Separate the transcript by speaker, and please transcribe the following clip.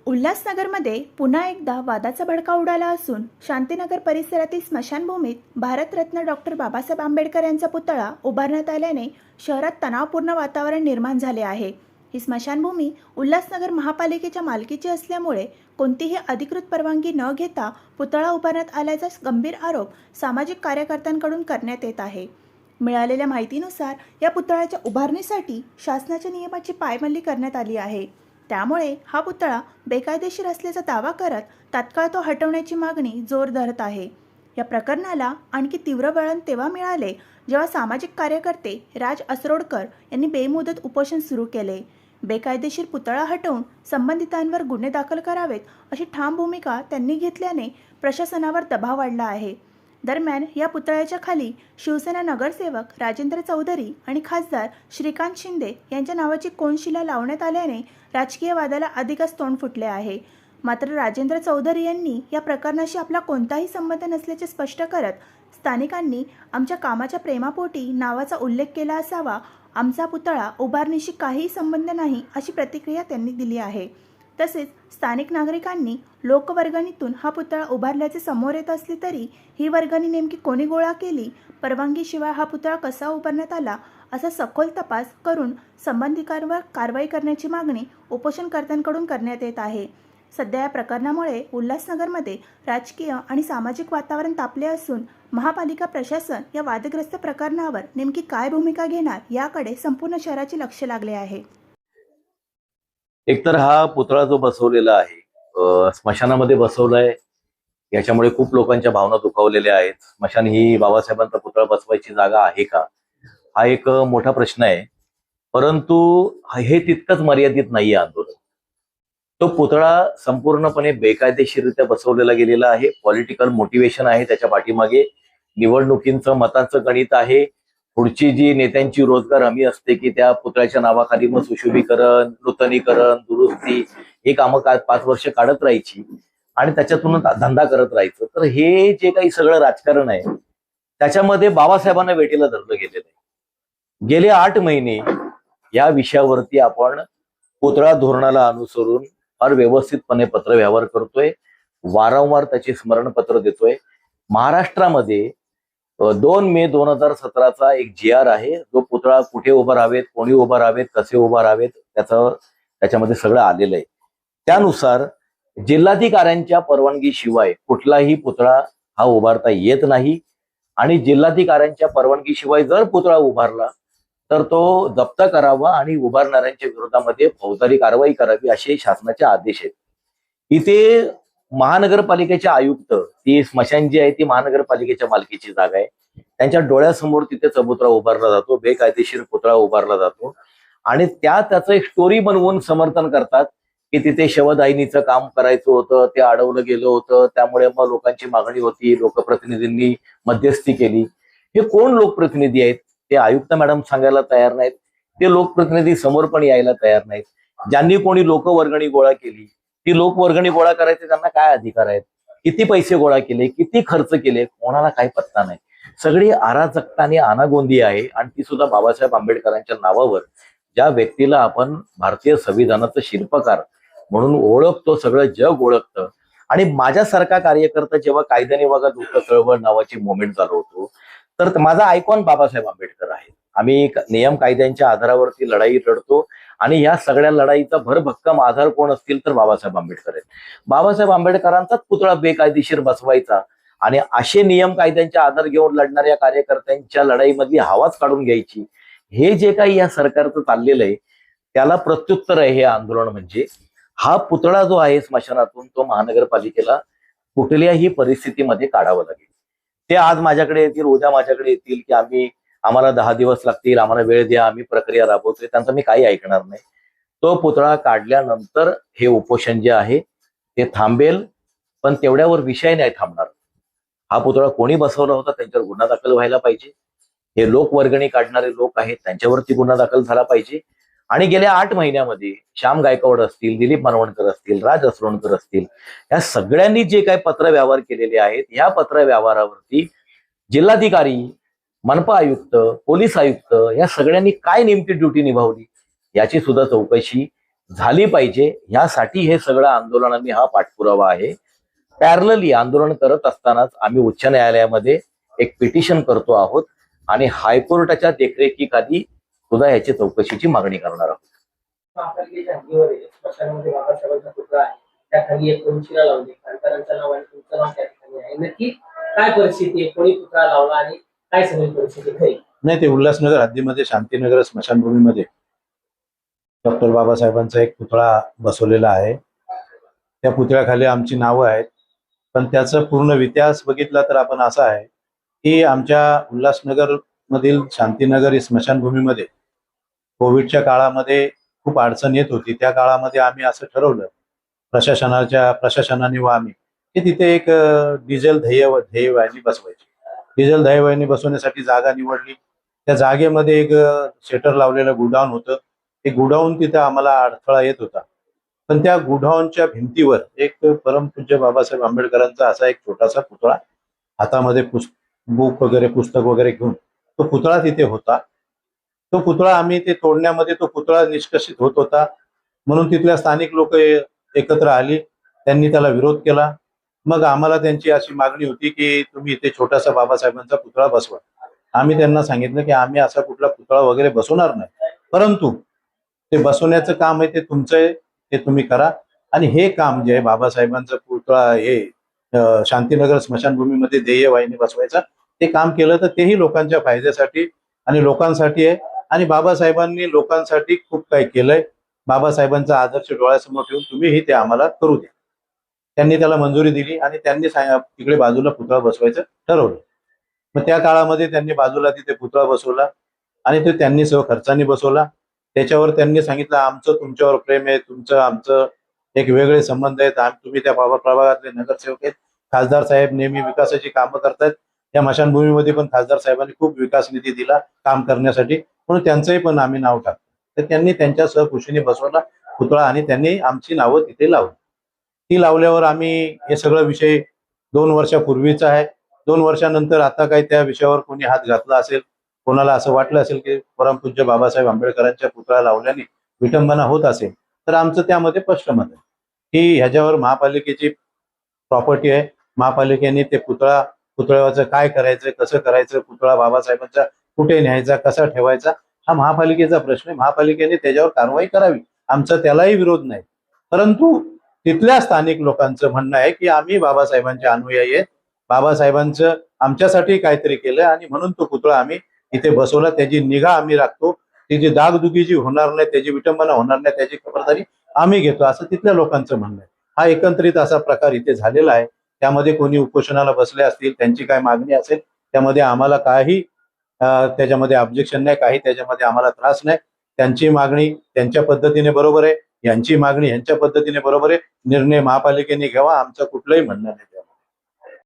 Speaker 1: उल्हासनगरमध्ये पुन्हा एकदा वादाचा भडका उडाला असून शांतीनगर परिसरातील स्मशानभूमीत भारतरत्न डॉक्टर बाबासाहेब आंबेडकर यांचा पुतळा उभारण्यात आल्याने शहरात तणावपूर्ण वातावरण निर्माण झाले आहे। ही स्मशानभूमी उल्हासनगर महापालिकेच्या मालकीची असल्यामुळे कोणतीही अधिकृत परवानगी न घेता पुतळा उभारण्यात आल्याचा गंभीर आरोप सामाजिक कार्यकर्त्यांकडून करण्यात येत आहे। मिळालेल्या माहितीनुसार या पुतळ्याच्या उभारणीसाठी शासनाच्या नियमाची पायमल्ली करण्यात आली आहे। त्यामुळे हा पुतळा बेकायदेशीर असल्याचा दावा करत तात्काळ तो हटवण्याची मागणी जोर धरत आहे। या प्रकरणाला आणखी तीव्र वळण तेव्हा मिळाले जेव्हा सामाजिक कार्यकर्ते राज असरोडकर यांनी बेमुदत उपोषण सुरू केले। बेकायदेशीर पुतळा हटवून संबंधितांवर गुन्हे दाखल करावेत अशी ठाम भूमिका त्यांनी घेतल्याने प्रशासनावर दबाव वाढला आहे। दरम्यान या पुतळ्याच्या खाली शिवसेना नगरसेवक राजेंद्र चौधरी आणि खासदार श्रीकांत शिंदे यांच्या नावाची कोनशिला लावण्यात आल्याने राजकीय वादाला अधिकच तोंड फुटले आहे। मात्र राजेंद्र चौधरी यांनी या प्रकरणाशी आपला कोणताही संबंध नसल्याचे स्पष्ट करत स्थानिकांनी आमच्या कामाच्या प्रेमापोटी नावाचा उल्लेख केला असावा, आमचा पुतळा उभारणीशी काहीही संबंध नाही अशी प्रतिक्रिया त्यांनी दिली आहे। तसेच स्थानिक नागरिकांनी लोकवर्गणीतून हा पुतळा उभारल्याचे समोर येत असले तरी ही वर्गणी नेमकी कोणी गोळा केली, परवानगीशिवाय हा पुतळा कसा उभारण्यात आला असा सखोल तपास करून संबंधितांवर कारवाई करण्याची मागणी उपोषणकर्त्यांकडून करण्यात येत आहे। सध्या या प्रकरणामुळे उल्हासनगरमध्ये राजकीय आणि सामाजिक वातावरण तापले असून महापालिका प्रशासन या वादग्रस्त प्रकरणावर नेमकी काय भूमिका घेणार याकडे संपूर्ण शहराचे लक्ष लागले आहे।
Speaker 2: एकतर हा पुतळा जो बसवलेला आहे स्मशानामध्ये बसवलाय, याच्यामुळे खूप लोकांच्या भावना दुखावलेल्या आहेत। स्मशान ही बाबासाहेबांचा पुतळा बसवायची जागा आहे का, हा एक मोठा प्रश्न आहे। परंतु हे तितकंच मर्यादित नाहीये आंदोलन। तो पुतळा संपूर्णपणे बेकायदेशीररित्या बसवलेला गेलेला आहे। पॉलिटिकल मोटिवेशन आहे त्याच्या पाठीमागे, निवडणुकींचं मतांचं गणित आहे। पुढची जी नेत्यांची रोजगार हमी असते की त्या पुतळ्याच्या नावाखाली मग सुशोभीकरण, नूतनीकरण, दुरुस्ती हे कामं 5 वर्ष काढत राहायची आणि त्याच्यातून धंदा करत राहायचं। तर हे जे काही सगळं राजकारण आहे त्याच्यामध्ये बाबासाहेबांना वेठीला धरलं गेलेलं आहे। गेले 8 महिने या विषयावरती आपण पुतळा धोरणाला अनुसरून फार व्यवस्थितपणे पत्रव्यवहार करतोय, वारंवार त्याचे स्मरणपत्र देतोय। महाराष्ट्रामध्ये 2 मे 2017चा एक GR आहे, जो पुतळा कुठे उभा राहावेत, कोणी उभा राहावेत, कसे उभा राहावेत त्याच्यामध्ये सगळं आलेलं आहे। त्यानुसार जिल्हाधिकाऱ्यांच्या परवानगीशिवाय कुठलाही पुतळा हा उभारता येत नाही आणि जिल्हाधिकाऱ्यांच्या परवानगीशिवाय जर पुतळा उभारला तर तो जप्त करावा आणि उभारणाऱ्यांच्या विरोधामध्ये फौजदारी कारवाई करावी असे शासनाचे आदेश आहेत। इथे महानगरपालिकेचे आयुक्त, ती स्मशान जी आहे ती महानगरपालिकेच्या मालकीची जागा आहे, त्यांच्या डोळ्यासमोर तिथे चबुतरा उभारला जातो, बेकायदेशीर पुतळा उभारला जातो आणि त्याचं एक स्टोरी बनवून समर्थन करतात की तिथे शवदाहिनीचं काम करायचं होतं, ते अडवलं गेलं होतं, त्यामुळे मग लोकांची मागणी होती, लोकप्रतिनिधींनी मध्यस्थी केली। हे कोण लोकप्रतिनिधी आहेत? ते आयुक्त मॅडम सांगायला तयार नाहीत, ते लोकप्रतिनिधी समोर पण यायला तयार नाहीत। ज्यांनी कोणी लोकवर्गणी गोळा केली, ती लोकवर्गणी गोळा करायचे त्यांना काय अधिकार आहेत? किती पैसे गोळा केले, किती खर्च केले, कोणाला काही पत्ता नाही। सगळी अराजकता आणि अनागोंदी आहे आणि ती सुद्धा बाबासाहेब आंबेडकरांच्या नावावर, ज्या व्यक्तीला आपण भारतीय संविधानाचं शिल्पकार म्हणून ओळखतो, सगळं जग ओळखतं। आणि माझ्यासारखा कार्यकर्ता जेव्हा कायद्याने बघा दुःख चळवळ नावाची मुवमेंट चालवतो तर माझा आयकॉन बाबासाहेब आंबेडकर आहे। आम्ही नियम कायद्यांच्या आधारावरती लढाई लढतो आणि या सगळ्या लढाईचा भरभक्कम आधार कोण असतील तर बाबासाहेब आंबेडकर आहेत। बाबासाहेब आंबेडकरांचाच पुतळा बेकायदेशीर बसवायचा आणि असे नियम कायद्यांचा आधार घेऊन लढणाऱ्या कार्यकर्त्यांच्या लढाईमधली हवाच काढून घ्यायची, हे जे काही या सरकारचं चाललेलं आहे त्याला प्रत्युत्तर आहे हे आंदोलन। म्हणजे हा पुतळा जो आहे स्मशानातून तो महानगरपालिकेला कुठल्याही परिस्थितीमध्ये काढावा लागेल। ते आज माझ्याकडे येतील, उद्या माझ्याकडे येतील की आम्हाला 10 दिवस लागतील, आम्हाला वेळ द्या, आम्ही प्रक्रिया राबवतोय, त्यांचं मी काही ऐकणार नाही। तो पुतळा काढल्यानंतर हे उपोषण जे आहे ते थांबेल, पण तेवढ्यावर विषय नाही थांबणार। हा पुतळा कोणी बसवला होता त्यांच्यावर गुन्हा दाखल व्हायला पाहिजे। हे लोकवर्गणी काढणारे लोक आहेत त्यांच्यावरती गुन्हा दाखल झाला पाहिजे। आणि गेल्या 8 महिन्यामध्ये श्याम गायकवाड असतील, दिलीप मानवणकर असतील, राज असरोणकर असतील, या सगळ्यांनी जे काही पत्रव्यवहार केलेले आहेत या पत्रव्यवहारावरती जिल्हाधिकारी, मनपा आयुक्त, पोलीस आयुक्त या सगळ्यांनी काय नेमकी ड्युटी निभावली याची सुद्धा चौकशी झाली पाहिजे, यासाठी हे सगळं आंदोलनांनी हा पाठपुरावा आहे. पॅरलली आंदोलन करत असतानाच आम्ही उच्च न्यायालयामध्ये एक पिटिशन करतो आहोत आणि हायकोर्टाच्या देखरेखीखाली सुद्धा याची चौकशीची मागणी करणार आहोत.
Speaker 3: महापालिकेच्या हद्दीवर आहे, स्मशानामध्ये बाबासाहेबांचा पुतळा आहे, त्या खाली एक उंचीला लावली, खासदारांचं नाव आणि तुमचं नाव त्या ठिकाणी आहे. नक्की काय परिस्थिती आहे, कोणी पुतळा लावला आणि काय सगळी परिस्थिती खरी?
Speaker 4: नाही, ते उल्हासनगर हद्दीमध्ये शांतीनगर स्मशानभूमीमध्ये डॉक्टर बाबासाहेबांचा एक पुतळा बसवलेला आहे. त्या पुतळ्याखाली आमची नावं आहेत, पण त्याचा पूर्ण इतिहास बघितला तर आपण असा आहे की आमच्या उल्हासनगर मधील शांतीनगर ही स्मशानभूमीमध्ये कोविडच्या काळामध्ये खूप अडचण येत होती. त्या काळामध्ये आम्ही असं ठरवलं प्रशासनाने व आम्ही की तिथे एक डिझेल ध्येयवाहिनी बसवायची. डिझेल ध्येयवाहिनी बसवण्यासाठी जागा निवडली. त्या जागेमध्ये एक शेटर लावलेलं गुडाऊन होतं. ते गुडाऊन तिथे आम्हाला अडथळा येत होता. पण त्या गुडाऊनच्या भिंतीवर एक परमपूज्य बाबासाहेब आंबेडकरांचा असा एक छोटासा पुतळा हातामध्ये बुक वगैरे पुस्तक वगैरे घेऊन तो पुतळा तिथे होता. तो पुतळा आम्ही ते तोडण्यामध्ये तो पुतळा निष्कर्षित होत होता म्हणून तिथल्या स्थानिक लोक एकत्र आली. त्यांनी त्याला विरोध केला. मग आम्हाला त्यांची अशी मागणी होती की तुम्ही इथे छोटासा बाबासाहेबांचा पुतळा बसवा. आम्ही त्यांना सांगितलं की आम्ही असा कुठला पुतळा वगैरे बसवणार नाही, परंतु ते बसवण्याचं काम आहे ते तुमचं आहे, ते तुम्ही करा. आणि हे काम जे आहे बाबासाहेबांचा पुतळा हे शांतीनगर स्मशानभूमीमध्ये ध्येयवाहिनी बसवायचा ते काम केलं तर तेही लोकांच्या फायद्यासाठी आणि लोकांसाठी आहे. आणि बाबासाहेबांनी लोकांसाठी खूप काही केलंय. बाबासाहेबांचा आदर्श डोळ्यासमोर ठेवून तुम्हीही ते आम्हाला करू द्या. त्यांनी त्याला मंजुरी दिली आणि त्यांनी तिकडे बाजूला पुतळा बसवायचं ठरवलं. मग त्या काळामध्ये त्यांनी बाजूला तिथे पुतळा बसवला आणि तो त्यांनी सर्व खर्चाने बसवला. त्याच्यावर त्यांनी सांगितलं आमचं तुमच्यावर प्रेम आहे, तुमचं आमचं एक वेगळे संबंध आहेत. तुम्ही त्या प्रभागातले नगरसेवक आहेत. खासदार साहेब नेहमी विकासाची कामं करतायत. त्या स्मशानभूमीमध्ये पण खासदार साहेबांनी खूप विकास निधी दिला काम करण्यासाठी, म्हणून त्यांचंही पण आम्ही नाव टाकतो. तर त्यांनी त्यांच्या सहकुशीने बसवला पुतळा आणि त्यांनी आमची नावं तिथे लावली. ती लावल्यावर आम्ही हे सगळं विषय 2 वर्षापूर्वीचा आहे. 2 वर्षानंतर आता काही त्या विषयावर कोणी हात घातला असेल, कोणाला असं वाटलं असेल की परमपूज्य बाबासाहेब आंबेडकरांच्या पुतळा लावल्याने विटंबना होत असेल, तर आमचं त्यामध्ये स्पष्ट मत आहे की ह्याच्यावर महापालिकेची प्रॉपर्टी आहे. महापालिकेने ते पुतळ्याचं काय करायचं, कसं करायचं, पुतळा बाबासाहेबांचा कुठे न्यायचा, कसा ठेवायचा, हा महापालिकेचा प्रश्न आहे. महापालिकेने त्याच्यावर कारवाई करावी, आमचा त्यालाही विरोध नाही. परंतु तिथल्या स्थानिक लोकांचं म्हणणं आहे की आम्ही बाबासाहेबांचे अनुयायी आहेत, बाबासाहेबांचं आमच्यासाठी काहीतरी केलं आणि म्हणून तो पुतळा आम्ही इथे बसवला. त्याची निगा आम्ही राखतो, त्याची दागदुगी जी होणार नाही, त्याची विटंबना होणार नाही, त्याची खबरदारी आम्ही घेतो, असं तिथल्या लोकांचं म्हणणं आहे. हा एकत्रित असा प्रकार इथे झालेला आहे. त्यामध्ये कोणी उपोषणाला बसले असतील, त्यांची काय मागणी असेल, त्यामध्ये आम्हाला काही त्याच्यामध्ये ऑब्जेक्शन नाही, काही त्याच्यामध्ये आम्हाला त्रास नाही. त्यांची मागणी त्यांच्या पद्धतीने बरोबर आहे, यांची मागणी यांच्या पद्धतीने बरोबर आहे. निर्णय महापालिकेने घ्यावा, आमचं कुठलंही म्हणणं नाही.